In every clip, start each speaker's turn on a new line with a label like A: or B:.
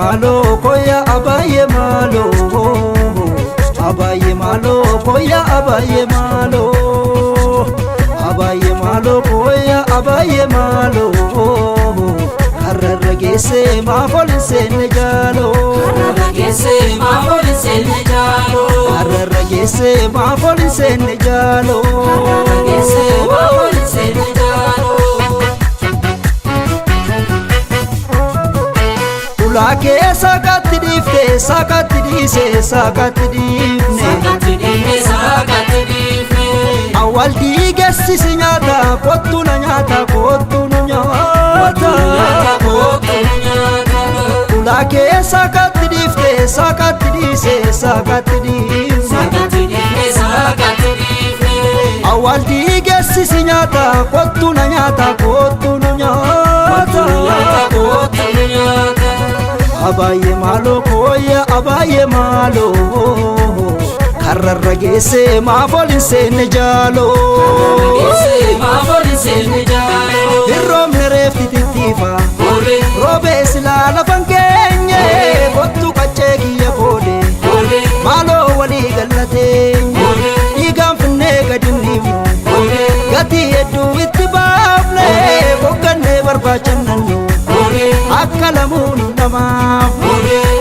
A: malo koya abaye malo koya abaye malo koya abaye malo karragese ma folse ne jalo
B: karragese ma folse ne jalo
A: karragese ma folse ne jalo
B: karragese ma folse ne jalo
A: ulake sakati difte sakati dise sakati difne
B: sakati difne
A: awal digesi sinyata kottu na nyata ulake sakati difte sakati dise sakati difne awal digesi sinyata kottu na nyata abaye malo koya abaye malo karragese ma folse ne jalo hirrom nerefti titifa robe silala fangenye kottu kachegi yakode malo wali galate igam finne gadinnimu gati edu ittibafle boganne barbachannu akkalamun nama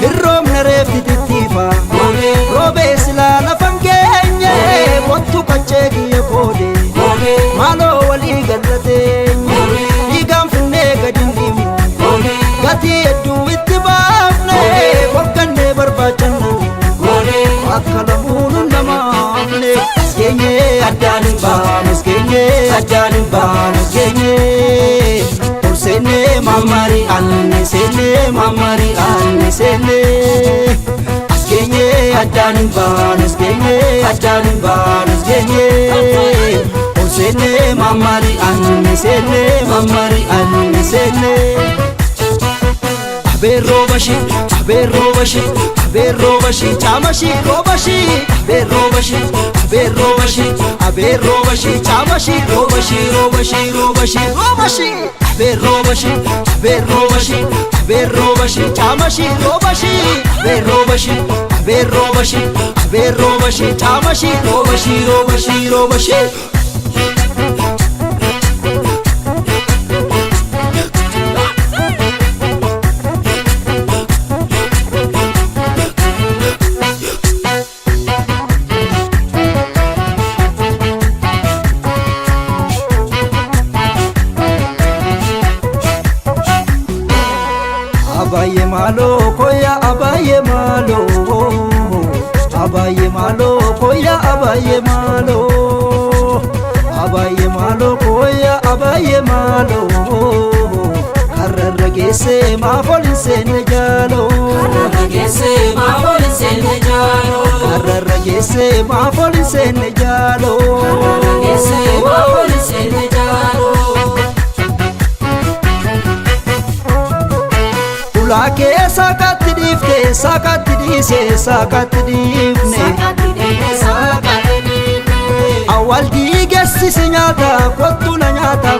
A: hirrom nerefti titifa robe silala fangenye kottu kachegi yakode malo wali galate igam finne gadinnimu gati edu ittibafle boganne barbachannu akkalamun nama genye adani ba genye sene mamari anne sene askenye adani banus genye sene mamari anne sene aberobashi chamashi robashi aberobashi chamashi robashi aberobashi chamashi robashi chamashi robashi abaye malo koya abaye malo koya abaye malo koya abaye malo karragese ma folse ne jalo
B: karragese ma folse ne jalo
A: karragese ma folse ne jalo
B: karragese ma folse ne jalo
A: ulake sakati difte sakati dise sakati difne awal digesi sinyata kottu na nyata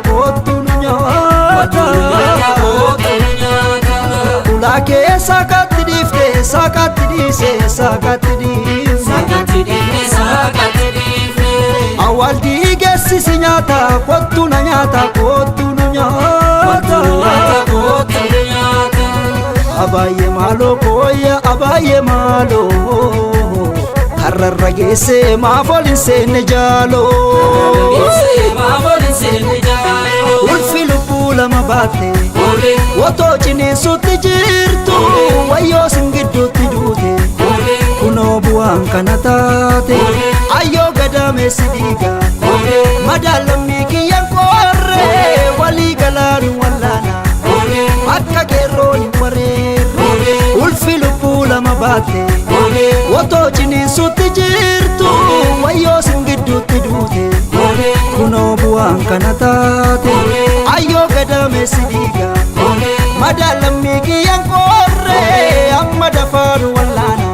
A: ulake sakati difte sakati dise sakati difne awal digesi sinyata kottu na nyata abaye malo koya abaye malo karragese ma folse ne jalo ulfilu pula mabate woto chine sutti jirtu wayo singiddu tidute kuno buan kanatate ayo gadame sidiga madalami kiyan korre wali galanu wallana akka keroni ulfilu pula mabate woto chini sutti jirtu wayo singiddu tidute kuno buan kanatate ayo gadame sidiga madalami kiyan korre amma dafanu wallana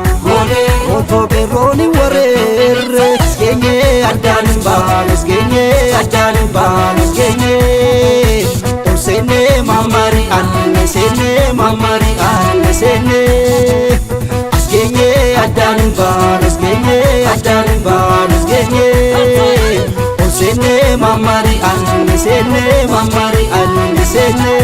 A: woto keroni warere genye adani banus genye sene mamari anne sene mamari anne senne mamari anne senne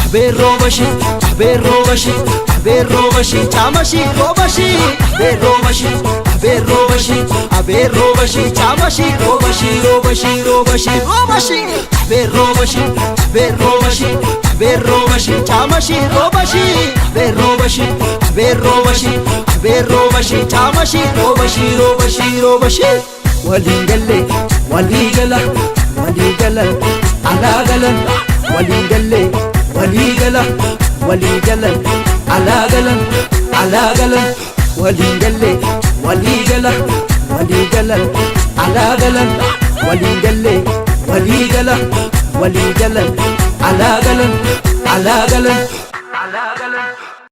A: Aberobashi aberobashi aberobashi chamashi robashi aberobashi aberobashi aberobashi chamashi robashi robashi robashi robashi aberobashi aberobashi aberobashi chamashi robashi aberobashi aberobashi aberobashi chamashi robashi robashi robashi waligale waligala waligala alagalan waligale waligala waligala alagalan alagalan waligale waligala waligala alagalan waligale waligala waligala alagalan alagalan alagalan